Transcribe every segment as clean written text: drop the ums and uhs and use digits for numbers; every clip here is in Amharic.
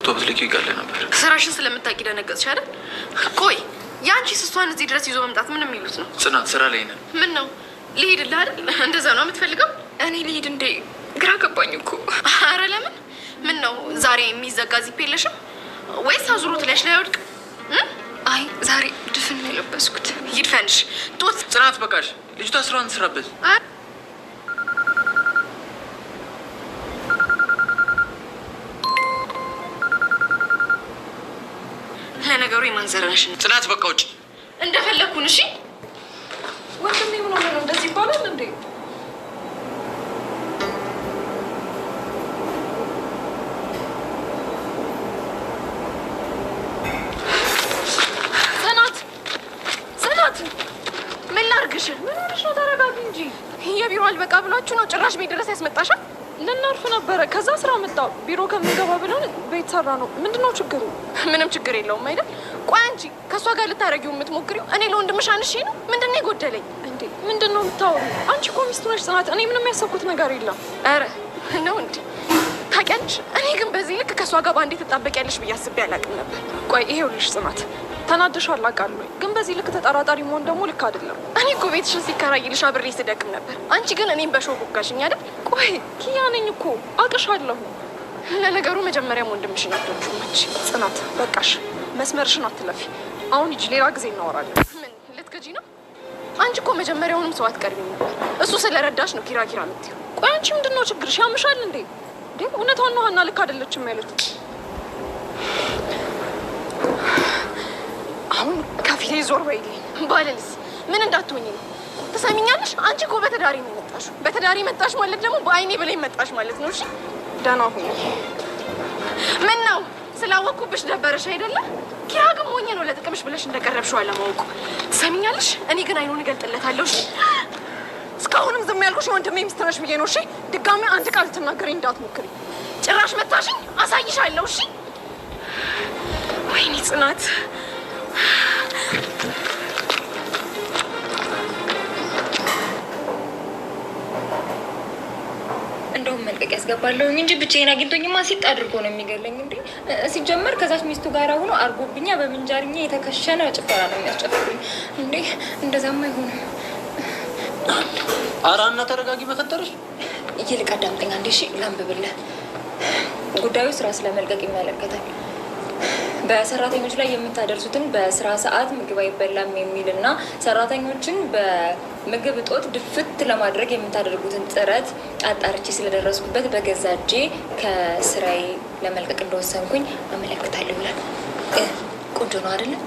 ቶብት ልክ ይጋለ ነበር። ስራሽን ስለምታቂ ደነገጥሽ አይደል? ቆይ ያንቺ ስሷን እዚህ ድረስ ይዞ መምጣት ምን የሚሉት ነው? ጽናት ስራ ላይ ነን። ምን ነው ልሂድልህ አይደል? እንደዛ ነው የምትፈልገው? እኔ ልሂድ እንዴ? ግራ ገባኝ እኮ። አረ ለምን? ምን ነው ዛሬ የሚዘጋ ዚፕ የለሽም ወይስ አዙሮት ላይሽ ላይ ወድቅ? አይ ዛሬ ድፍን ነው የለበስኩት። ይድፈንሽ ጦት። ጽናት በቃሽ፣ ልጅቷ ስራዋን ትስራበት። ለነገሩ የማንዘራሽ ጽናት በቃ ውጭ እንደፈለኩን። እሺ ወንድሜ ምን ሆነ ነው እንደዚህ ይባላል እንዴ? ምን ላርግሽ? ምን ሆነሽ ነው? ተረጋጊ እንጂ። የቢሮ አልበቃ ብሏችሁ ነው ጭራሽ ቤት ድረስ ያስመጣሻል? ልናርፍ ነበረ። ከዛ ስራ መጣው። ቢሮ ከምንገባ ብለን ቤት ሰራ ነው። ምንድነው ችግሩ? ምንም ችግር የለውም አይደል? ቆይ አንቺ ከእሷ ጋር ልታረጊው የምትሞክሪው እኔ ለወንድምሽ አንሼ ነው? ምንድነው የጎደለኝ? እንዴ ምንድነው የምታወሩ? አንቺ እኮ ሚስቱ ነሽ ጽናት። እኔ ምንም ያሰብኩት ነገር የለም። ኧረ ነው እንዴ? ታውቂያለሽ፣ እኔ ግን በዚህ ልክ ከእሷ ጋር በአንዴ ትጣበቂያለሽ ብዬ አስቤ አላውቅም ነበር። ቆይ ይሄውልሽ ጽናት፣ ተናደሻል አውቃለሁ፣ ግን በዚህ ልክ ተጠራጣሪ መሆን ደግሞ ልክ አይደለም። እኔ እኮ ቤትሽን ሲከራይልሽ አብሬ ስደክም ነበር። አንቺ ግን እኔም በሾክ ወጋሽኝ አይደል? ቆይ ኪያ ነኝ እኮ አውቅሻለሁ። ለነገሩ መጀመሪያም ወንድምሽን አትወጂውም። ጽናት በቃሽ፣ መስመርሽን አትለፊ። አሁን ሂጂ፣ ሌላ ጊዜ እናወራለን። ምን ልትገጂ ነው? አንቺ እኮ መጀመሪያውንም ሰው አትቀርቢም ነበር። እሱ ስለረዳሽ ነው ኪራ የምትይው። ቆይ አንቺ ምንድነው ችግርሽ? ያምሻል እንዴ? እውነቷን ነው ሀና ልክ አይደለችም ያለች። አሁን ከፊቴ ዞር በይልኝ። ባለልስ ምን እንዳትሆኝ ነው? ትሰሚኛለሽ? አንቺ እኮ በተዳሪ ነው የመጣሽው። በተዳሪ መጣሽ ማለት ደግሞ በአይኔ በላይ መጣሽ ማለት ነው። እሺ ደህና ሁኚ። ምን ነው ስላወቅኩብሽ ደበረሽ አይደለ? ኪራ ግን ሞኝ ነው ለጥቅምሽ ብለሽ እንደቀረብሽው አለማወቁ። ትሰሚኛለሽ? እኔ ግን አይኑን እገልጥለታለሁ። እሺ እስካሁንም ዝም ያልኩሽ ወንድሜ ሚስት ነሽ ብዬ ነው። እሺ ድጋሜ አንድ ቃል ልትናገሪ እንዳትሞክሪ። ጭራሽ መታሽኝ፣ አሳይሻለሁ። እሺ ወይኔ ጽናት፣ እንደውም መልቀቅ ያስገባለሁኝ እንጂ ብቻዬን አግኝቶኝማ ሲጥ አድርጎ ነው የሚገለኝ። እንዴ ሲጀመር ከዛች ሚስቱ ጋር ሆኖ አርጎብኛ በምንጃርኛ የተከሸነ ጭፈራ ነው የሚያስጨፍሩኝ። እንዴ እንደዛማ አይሆንም። አራና ተረጋጊ በፈጠረሽ። ይልቅ አዳምጠኝ አንዴ። እሺ ላንብብልህ። ጉዳዩ ስራ ስለመልቀቅ ይመለከታል። በሰራተኞች ላይ የምታደርሱትን በስራ ሰዓት ምግብ አይበላም የሚልና ሰራተኞችን በምግብ እጦት ድፍት ለማድረግ የምታደርጉትን ጥረት አጣርቼ ስለደረስኩበት በገዛ እጄ ከስራዬ ለመልቀቅ እንደወሰንኩኝ አመለክታለሁ ይላል። ቆንጆ ነው አይደለም?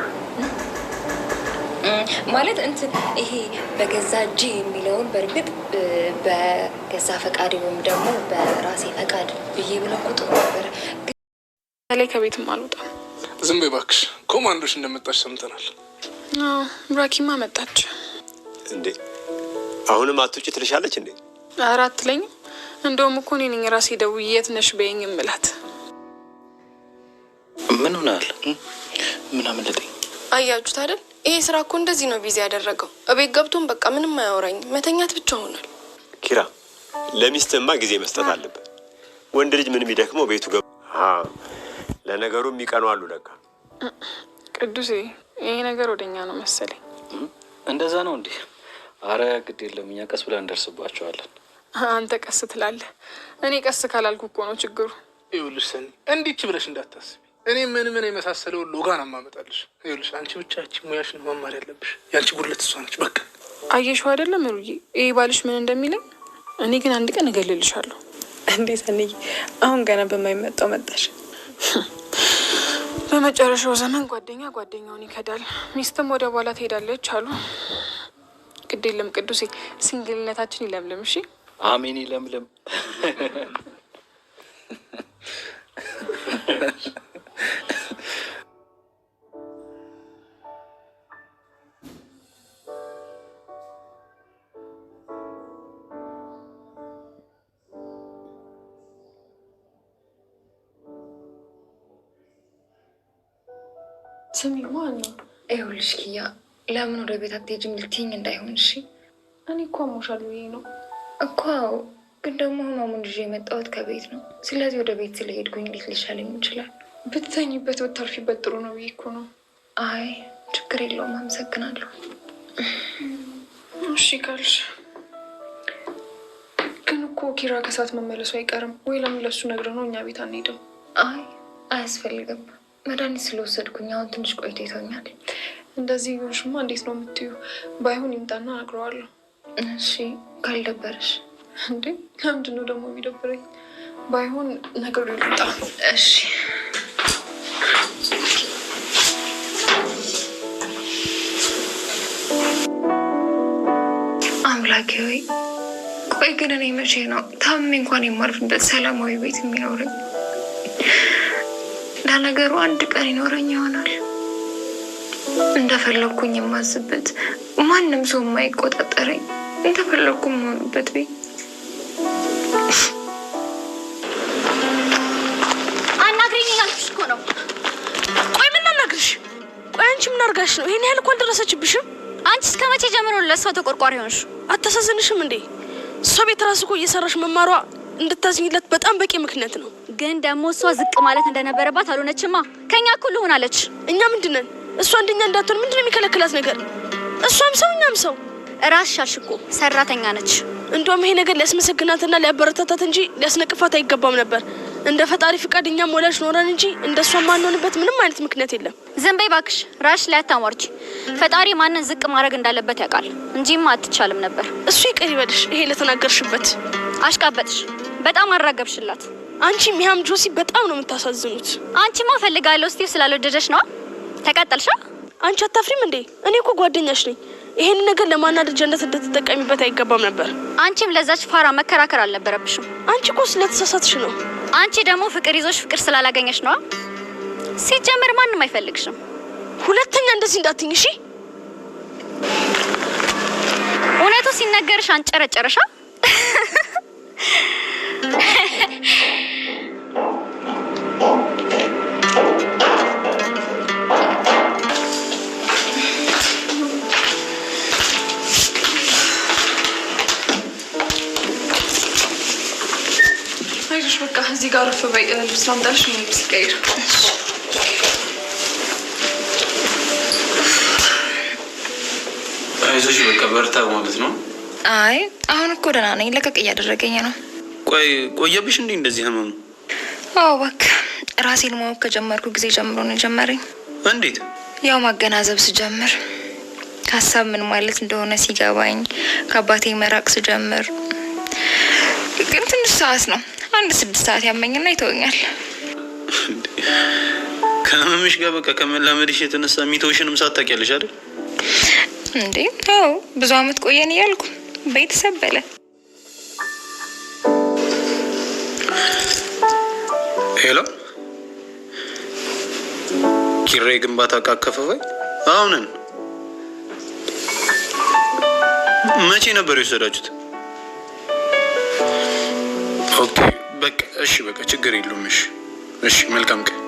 ማለት እንትን ይሄ በገዛ እጄ የሚለውን በእርግጥ በገዛ ፈቃድ ወይም ደግሞ በራሴ ፈቃድ ብዬ ብለኩት ነበረ። ላይ ከቤትም አልወጣም። ዝም በይ እባክሽ። ኮማንዶሽ እንደመጣች ሰምተናል። ብራኪማ መጣች እንዴ? አሁንም አትውጪ ትልሻለች እንዴ? ኧረ አትለኝም። እንደውም እኮ እኔ ነኝ ራሴ ደውዬ የት ነሽ በይኝ እምላት። ምን ሆናል? ምን አመለጠኝ? አያችሁት አይደል? ይሄ ስራ እኮ እንደዚህ ነው ቢዚ ያደረገው። እቤት ገብቶን በቃ ምንም አያወራኝ፣ መተኛት ብቻ ሆኗል። ኪራ ለሚስትማ ጊዜ መስጠት አለበት። ወንድ ልጅ ምን የሚደክመው ቤቱ ገብ ለነገሩ የሚቀኑ አሉ። ለካ ቅዱሴ ይሄ ነገር ወደኛ ነው መሰለኝ። እንደዛ ነው እንዴ? አረ ግድ የለም፣ እኛ ቀስ ብለን እንደርስባቸዋለን። አንተ ቀስ ትላለህ፣ እኔ ቀስ ካላልኩ እኮ ነው ችግሩ። ይኸውልሽ ሰኒ፣ እንዲች ብለሽ እንዳታስቢ። እኔ ምን የመሳሰለውን ሎጋን አማመጣልሽ። ይኸውልሽ አንቺ ብቻ ሙያሽን መማር ያለብሽ። ያንቺ ጉድለት እሷ ነች። በቃ አየሽው አይደለም ሩዬ፣ ይሄ ባልሽ ምን እንደሚለኝ። እኔ ግን አንድ ቀን እገልልሻለሁ። እንዴ ሰኒዬ፣ አሁን ገና በማይመጣው መጣሽ። በመጨረሻው ዘመን ጓደኛ ጓደኛውን ይከዳል፣ ሚስትም ወደ በኋላ ትሄዳለች አሉ። ግድ የለም ቅዱሴ፣ ሲንግልነታችን ይለምልም። እሺ አሜን፣ ይለምልም። ስሚ ማን ነው? ይኸውልሽ ኪያ፣ ለምን ወደ ቤት አትሄጂም ልትይኝ እንዳይሆን እሺ። እኔ እኮ አሞሻል ብዬ ነው እኮ። ግን ደግሞ ህመሙን ይዤ የመጣሁት ከቤት ነው። ስለዚህ ወደ ቤት ስለሄድኩኝ እንዴት ሊሻለኝ ይችላል? ብትተኝበት ብታርፊበት ጥሩ ነው ብዬ እኮ ነው። አይ ችግር የለውም አመሰግናለሁ። እሺ ካልሽ ግን እኮ ኪራ ከሰዓት መመለሱ አይቀርም ወይ? ለምን ለሱ ነግረው ነው እኛ ቤት አንሄድም? አይ አያስፈልግም። መድኃኒት ስለወሰድኩኝ አሁን ትንሽ ቆይቶ ይተኛል። እንደዚህ ይሆንሽማ እንዴት ነው የምትዩ? ባይሆን ይምጣና እነግረዋለሁ። እሺ ካልደበረሽ? እንዴ ለምንድን ነው ደግሞ የሚደብረኝ? ባይሆን ነገሩ ይምጣ። እሺ አምላኬ ሆይ ቆይ ግን እኔ መቼ ነው ታምሜ እንኳን የማርፍበት ሰላማዊ ቤት የሚኖረኝ? ለነገሩ አንድ ቀን ይኖረኝ ይሆናል። እንደፈለኩኝ የማዝበት ማንም ሰው የማይቆጣጠረኝ እንደፈለኩ የምሆንበት ቤት። አናግሪኝ እያልኩሽ እኮ ነው። ቆይ ምን አናግርሽ? ቆይ አንቺ ምን አድርጋሽ ነው? ይሄን ያህል እኮ አልደረሰችብሽም። አንቺ እስከ መቼ ጀምሮ ለእሷ ተቆርቋሪ ሆንሽ? አታሳዝንሽም እንዴ? እሷ ቤት ራሱ እኮ እየሰራሽ መማሯ እንድታዝኝለት በጣም በቂ ምክንያት ነው። ግን ደግሞ እሷ ዝቅ ማለት እንደነበረባት አልሆነችማ። ከኛ እኩል ሆናለች። እኛ ምንድነን? እሷ እንደኛ እንዳትሆን ምንድነው የሚከለክላት ነገር? እሷም ሰው እኛም ሰው። ራስሽ እኮ ሰራተኛ ነች። እንደውም ይሄ ነገር ሊያስመሰግናትና ሊያበረታታት እንጂ ሊያስነቅፋት አይገባም ነበር። እንደ ፈጣሪ ፍቃድ እኛም ወላጅ ኖረን እንጂ እንደሷ ማንሆንበት ምንም አይነት ምክንያት የለም። ዝም በይ እባክሽ፣ ራስሽ ላይ አታሟርቺ። ፈጣሪ ማንን ዝቅ ማድረግ እንዳለበት ያውቃል እንጂማ አትቻልም ነበር። እሱ ይቅር ይበልሽ። ይሄ ለተናገርሽበት አሽቃበጥሽ። በጣም አራገብሽላት። አንቺም ይሃም ጆሲ በጣም ነው የምታሳዝኑት። አንቺማ ፈልጋለሁ እስቲ ስላልወደደሽ ነው። ተቀጠልሻ። አንቺ አታፍሪም እንዴ? እኔ እኮ ጓደኛሽ ነኝ። ይሄን ነገር ለማናደጃነት እንድትጠቀሚበት አይገባም ነበር። አንቺም ለዛች ፋራ መከራከር አልነበረብሽም። አንቺ እኮ ስለተሳሳትሽ ነው። አንቺ ደግሞ ፍቅር ይዞሽ ፍቅር ስላላገኘሽ ነው። ሲጀምር ማንም አይፈልግሽም። ሁለተኛ እንደዚህ እንዳትኝ እሺ? እውነቱ ሲነገርሽ አንጨረጨረሻ። አይዞሽ በቃ እዚህ ጋር አረፍ በይ። ልብስ ላምጣልሽ ነው ልብስ ቀይር። አይዞሽ በቃ በርታ ማለት ነው። አይ አሁን እኮ ደህና ነኝ። ለቀቅ እያደረገኝ ነው። ቆየብሽ እንዴ እንደዚህ ህመሙ? አዎ እባክህ ራሴን ማወቅ ከጀመርኩ ጊዜ ጀምሮ ነው የጀመረኝ። እንዴት? ያው ማገናዘብ ስጀምር፣ ሀሳብ ምን ማለት እንደሆነ ሲገባኝ፣ ከአባቴ መራቅ ስጀምር። ግን ትንሽ ሰዓት ነው 6 ሰዓት ያመኝና ይተወኛል። ከህመምሽ ጋር በቃ ከመላመድሽ የተነሳ ሚተውሽንም ሳታውቂያለሽ አይደል እንዴ? አዎ ብዙ አመት ቆየን እያልኩ ቤተሰብ በለ። ሄሎ ኪሬ ግንባታ ካከፈፈኝ አሁንን መቼ ነበር የወሰዳችሁት? ኦኬ በቃ እሺ፣ በቃ ችግር የለውም። እሺ መልካም ቀን።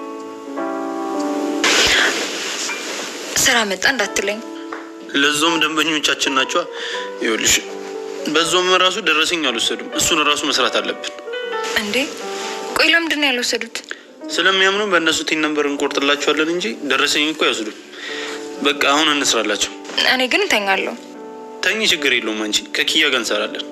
ስራ መጣ እንዳትለኝ። ለዞም ደንበኞቻችን ናቸው። ይኸውልሽ በዞም ራሱ ደረሰኝ አልወሰዱም። እሱን ራሱ መስራት አለብን። እንዴ ቆይ ለምንድን ነው ያልወሰዱት? ስለሚያምኑ በእነሱ ቲን ነምበር እንቆርጥላቸዋለን እንጂ ደረሰኝ እኮ አይወስዱም። በቃ አሁን እንስራላቸው። እኔ ግን እተኛለሁ። ተኝ፣ ችግር የለውም። አንቺ ከኪያ ጋር እንሰራለን።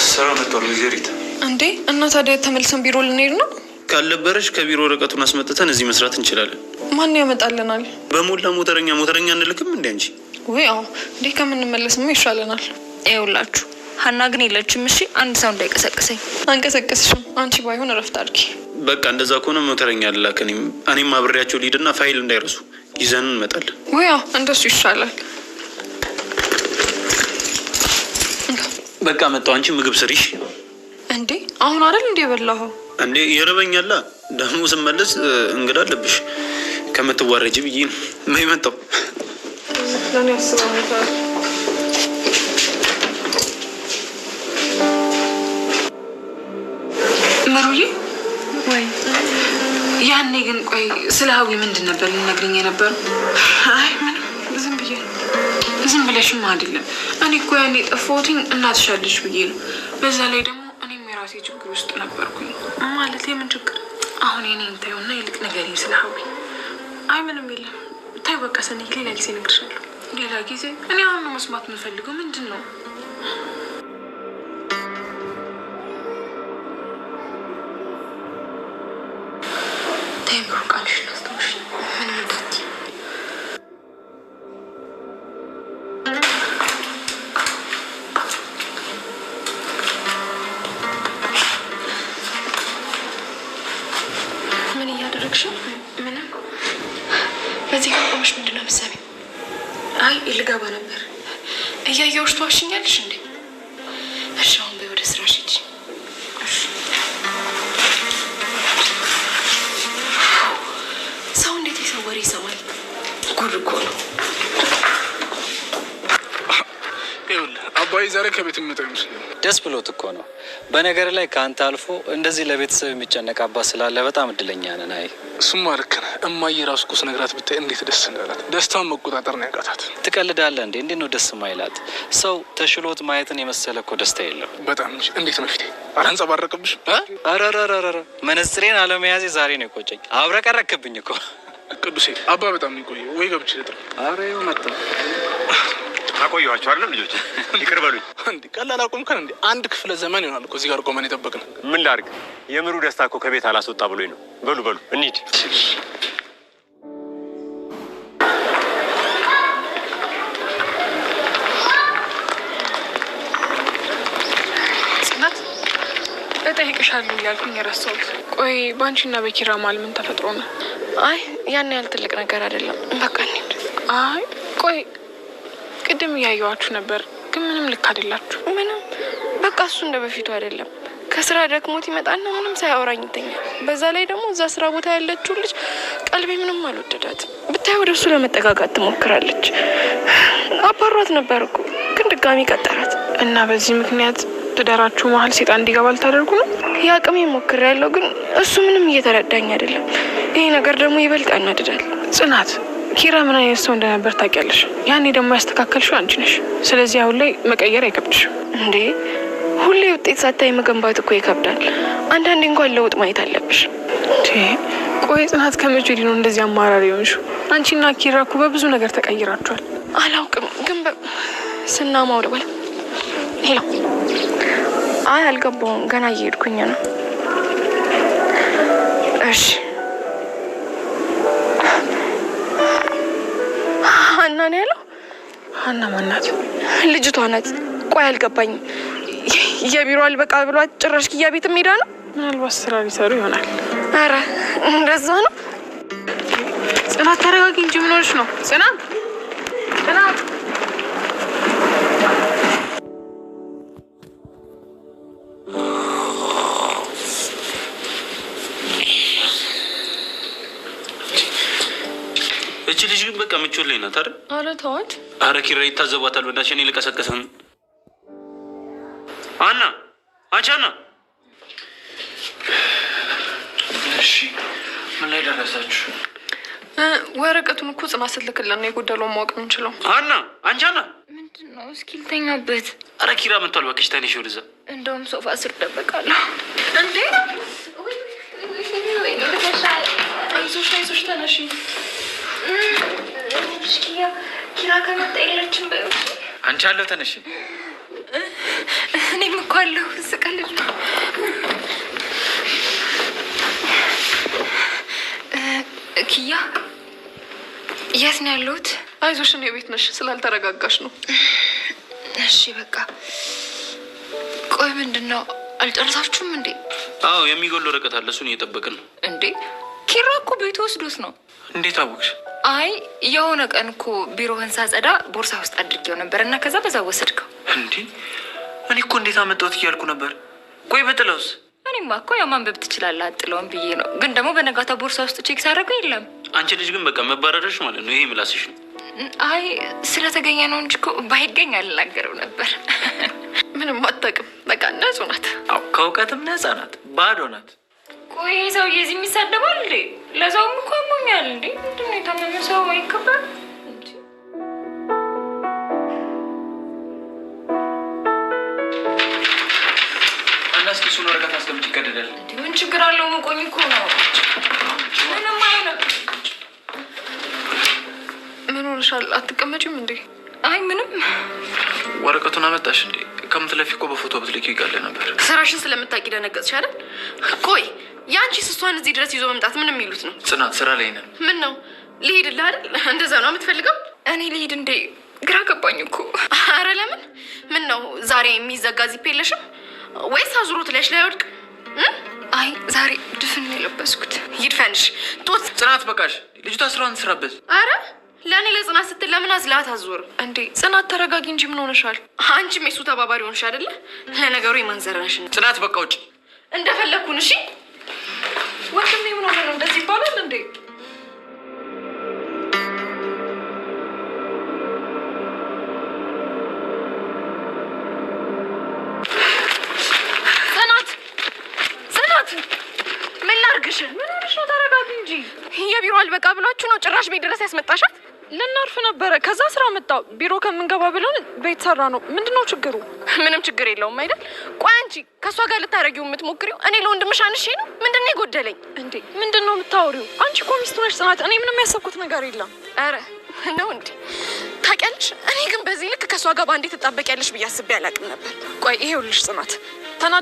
ስራ መጥቷል ወይዘሪት። እንዴ እና ታዲያ ተመልሰን ቢሮ ልንሄድ ነው? ካልነበረሽ ከቢሮ ወረቀቱን አስመጥተን እዚህ መስራት እንችላለን። ማን ያመጣልናል? በሞላ ሞተረኛ እንልክም እንዴ አንቺ? ወይ አዎ፣ እንዴ ከምንመለስማ ይሻለናል። ይኸውላችሁ ሀና ግን የለችም። እሺ አንድ ሰው እንዳይቀሰቅሰኝ። አንቀሰቅስሽም። አንቺ ባይሆን እረፍት አድርጊ። በቃ እንደዛ ከሆነ ሞተረኛ ልላክ። እኔም አብሬያቸው ሊድና ፋይል እንዳይረሱ ይዘን እንመጣለን። ወይ አዎ እንደሱ ይሻላል። በቃ መጣሁ። አንቺ ምግብ ስሪሽ። እንዴ አሁን አይደል እንዴ በላኸው? እንዴ ይረበኛላ። ደግሞ ስመለስ እንግዳ አለብሽ። ከምትዋረጅ ብዬ ነው መጣሁ። ለኔ አስባለሁ። መሩዬ ወይ ያኔ ግን ቆይ ስለ ሀዊ ምንድን ነበር ልነግረኝ የነበረው? አይ ምንም ዝም ብዬ ዝም ብለሽም አይደለም። እኔ እኮ ያኔ ጠፋሁትኝ እናትሽ አለች ብዬ ነው። በዛ ላይ ደግሞ እኔም የራሴ ችግር ውስጥ ነበርኩኝ። ማለት የምን ችግር? አሁን የኔ እንታዩና ይልቅ ንገሪኝ ስለ ሀዊ። አይ ምንም የለም ታይ በቃ ሰንዬ፣ ሌላ ጊዜ እነግርሻለሁ። ሌላ ጊዜ? እኔ አሁን ነው መስማት የምፈልገው። ምንድን ነው? ታይ ብሩቃንሽ ላስታውሽ ምንም እንዳት ምን እያደረግሽ ነው? ምንም። በዚህ ጋር ቆመሽ ምንድን ነው የምትሰሚው? አይ ልገባ ነበር። እያየሁሽ ትዋሽኛለሽ እንዴ? እሺ አሁን በይ ወደ ስራሽ ሂጂ። ሰው እንዴት የሰው ወሬ ይሰማል? ጉድ እኮ ነው። ይኸውልህ አባዬ ዛሬ ከቤት የምመጣው ይመስለኛል። ደስ ብሎት እኮ ነው። በነገር ላይ ከአንተ አልፎ እንደዚህ ለቤተሰብ የሚጨነቅ አባት ስላለ በጣም እድለኛ ነን። አይ እሱማ ልክ ነህ። እማዬ ራሱ እኮ ስነግራት ብታይ እንዴት ደስ እንዳላት። ደስታውን መቆጣጠር ነው ያቃታት። ትቀልዳለህ እንዴ? እንዴት ነው ደስ ማይላት? ሰው ተሽሎት ማየትን የመሰለ እኮ ደስታ የለው። በጣም እንጂ። እንዴት ነው ፊቴ አላንጸባረቅብሽ? አረረረረ መነጽሬን አለመያዜ ዛሬ ነው የቆጨኝ። አብረቀረክብኝ እኮ ቅዱሴ። አባ በጣም ነው የቆየው። ወይ ገብቼ ልጥራ? አረ ይኸው መጣ። አቆየኋቸው አይደለም ልጆች? ይቅር በሉኝ። እንዴ ቀላል አቆምከን እንዴ? አንድ ክፍለ ዘመን ይሆናል እኮ እዚህ ጋር ቆመን የጠበቅን። ምን ላድርግ? የምሩ ደስታ እኮ ከቤት አላስወጣ ብሎኝ ነው። በሉ በሉ እንሂድ። ጽናት እጠይቅሻለሁ እያልኩኝ የረሳሁት። ቆይ በአንቺና በኪራ መሀል ምን ተፈጥሮ ነው? አይ ያን ያህል ትልቅ ነገር አይደለም። በቃ እንሂድ። አይ ቆይ ቅድም እያየኋችሁ ነበር፣ ግን ምንም ልክ አይደላችሁ። ምንም በቃ እሱ እንደ በፊቱ አይደለም። ከስራ ደክሞት ይመጣና ምንም ሳያወራኝ ይተኛል። በዛ ላይ ደግሞ እዛ ስራ ቦታ ያለችው ልጅ ቀልቤ ምንም አልወደዳት። ብታይ ወደ እሱ ለመጠጋጋት ትሞክራለች። አባሯት ነበር እኮ ግን ድጋሚ ቀጠራት እና በዚህ ምክንያት ትዳራችሁ መሀል ሴጣን እንዲገባ ልታደርጉ ነው? የአቅሜ ሞክሬያለሁ፣ ግን እሱ ምንም እየተረዳኝ አይደለም። ይሄ ነገር ደግሞ ይበልጥ ያናድዳል። ጽናት ኪራ ምን አይነት ሰው እንደነበር ታውቂያለሽ። ያኔ ደግሞ ያስተካከልሽው አንቺ ነሽ። ስለዚህ አሁን ላይ መቀየር አይከብድሽም እንዴ? ሁሌ ውጤት ሳታይ መገንባት እኮ ይከብዳል። አንዳንዴ እንኳን ለውጥ ማየት አለብሽ። ቆይ ጽናት ከመቼ ወዲህ ነው እንደዚህ አማራሪ የሆንሽው? አንቺና ኪራ እኮ በብዙ ነገር ተቀይራችኋል። አላውቅም፣ ግን ስናማው ደወለ። ሄሎ። አይ አልገባውም፣ ገና እየሄድኩኝ ነው። እሺ ሀና ነው ያለው። ሀና ማናት? ልጅቷ ናት። ቆይ አልገባኝም። የቢሮ አልበቃ ብሏት ጭራሽ ኪያ ቤት ሄዳ ነው። ምናልባት ስራ ሊሰሩ ይሆናል። አረ እንደዛ ነው። ጽናት ተረጋጊ እንጂ ምን ሆነሽ ነው? ጽናት ጽናት እቺ ልጅ ግን በቃ ምቾት ላይ ናት አይደል? አረ ተዋት። አረ ኪራ ይታዘባታል። በእናትሽ እኔ ልቀሰቀሰም። አና አንቺ አና። እሺ ምን ላይ ደረሳችሁ? ወረቀቱን እኮ ጽናት ስትልክልን ነው የጎደለውን ማወቅ የምንችለው። አና አንቺ አና። ምንድን ነው? እስኪ ልተኛበት። አረ ኪራ መጥቷል። እባክሽ ተነሽ ወደዛ። እንደውም ሶፋ ስር ደበቃለሁ። እንዴ አይዞሽ አይዞሽ ተነሽ። ኪራ ከመጣ የለችም በይው። አንቺ አለው ተነሽ። እኔም እኮ አለሁ። ስቀልድ ነው። ኪያ የት ነው ያለሁት? አይዞሽ እኔ ቤት ነሽ። ስላልተረጋጋሽ ነው። እሺ በቃ ቆይ ምንድን ነው አልጨረሳችሁም እንዴ? አዎ የሚጎል ወረቀት አለ። እሱን እየጠበቅን ነው። እንዴ ኪራ እኮ ቤቱ ወስዶት ነው። እንዴት አወቅሽ? አይ የሆነ ቀን እኮ ቢሮህን ሳጸዳ ቦርሳ ውስጥ አድርጌው ነበር እና ከዛ በዛ ወሰድከው። እንዴ እኔ እኮ እንዴት አመጣሁት እያልኩ ነበር። ቆይ በጥለውስ? እኔማ እኮ ያው ማንበብ ትችላለህ አጥለውም ብዬ ነው። ግን ደግሞ በነጋታ ቦርሳ ውስጥ ቼክ ሳደርገው የለም። አንቺ ልጅ ግን በቃ መባረርሽ ማለት ነው። ይሄ ምላስሽ ነው። አይ ስለተገኘ ነው እንጂ እኮ ባይገኝ አልናገረው ነበር። ምንም አታውቅም። በቃ ንጹህ ናት። አዎ ከእውቀትም ነፃ ናት። ባዶ ናት። ቆይ ሰውዬ እዚህ የሚሳደባል እንዴ? ለዛውም እኮ አሞኛል እንዴ? ምንድን ነው የታመመ ሰው አይከበር? እስኪ እሱን ወረቀት አስቀምጭ ይቀደዳል። ምን ችግር አለው? መቆኝ እኮ ነው። ምንም አይሆንም። ምን ሆነሻል? አትቀመጪም እንዴ? አይ ምንም። ወረቀቱን አመጣሽ እንዴ? ከምትለፊ እኮ በፎቶ ብትልኪ ይቀል ነበር። ስራሽን ስለምታውቂ ደነገጥሽ አይደል? ቆይ የአንቺ እሷን እዚህ ድረስ ይዞ መምጣት ምን የሚሉት ነው? ጽናት ስራ ላይ ነን። ምን ነው ልሂድልህ አይደል? እንደዛ ነው የምትፈልገው? እኔ ልሂድ እንዴ? ግራ ገባኝ እኮ። አረ ለምን? ምን ነው ዛሬ የሚዘጋ ዚፕ የለሽም ወይስ አዙሮት ላይሽ ላይ ወድቅ? አይ ዛሬ ድፍን የለበስኩት። ይድፈንሽ ጦት። ጽናት በቃሽ። ልጅቷ ስራዋን ትስራበት። አረ ለእኔ ለጽናት ስትል ለምን አዝላት አዞር እንዴ? ጽናት ተረጋጊ እንጂ ምን ሆነሻል? አንቺም የሱ ተባባሪ ሆንሽ አይደለ? ለነገሩ የማንዘራሽ ነው። ጽናት በቃ ውጭ። እንደፈለግኩን። እሺ ወንድሜ ምን ሆነ ነው? እንደዚህ ይባላል እንዴ? ምን ላርግሽ? ምን ሆነሽ ነው? ተረጋጊ እንጂ። የቢሮ አልበቃ ብሏችሁ ነው ጭራሽ ቤት ድረስ ያስመጣሻት? ልናርፍ ነበረ። ከዛ ስራ መጣው። ቢሮ ከምንገባ ብለን ቤት ሰራ ነው። ምንድነው ችግሩ? ምንም ችግር የለውም አይደል? ቆይ አንቺ ከእሷ ጋር ልታረጊው የምትሞክሪው እኔ ለወንድምሽ አንሼ ነው? ምንድን ነው የጎደለኝ? እንዴ ምንድን ነው የምታወሪው? አንቺ እኮ ሚስቱ ነሽ ጽናት። እኔ ምንም ያሰብኩት ነገር የለም። አረ ነው እንዴ? ታውቂያለሽ፣ እኔ ግን በዚህ ልክ ከእሷ ጋር በአንዴ ትጣበቂያለሽ ብዬ አስቤ አላውቅም ነበር። ቆይ ይሄውልሽ ጽናት፣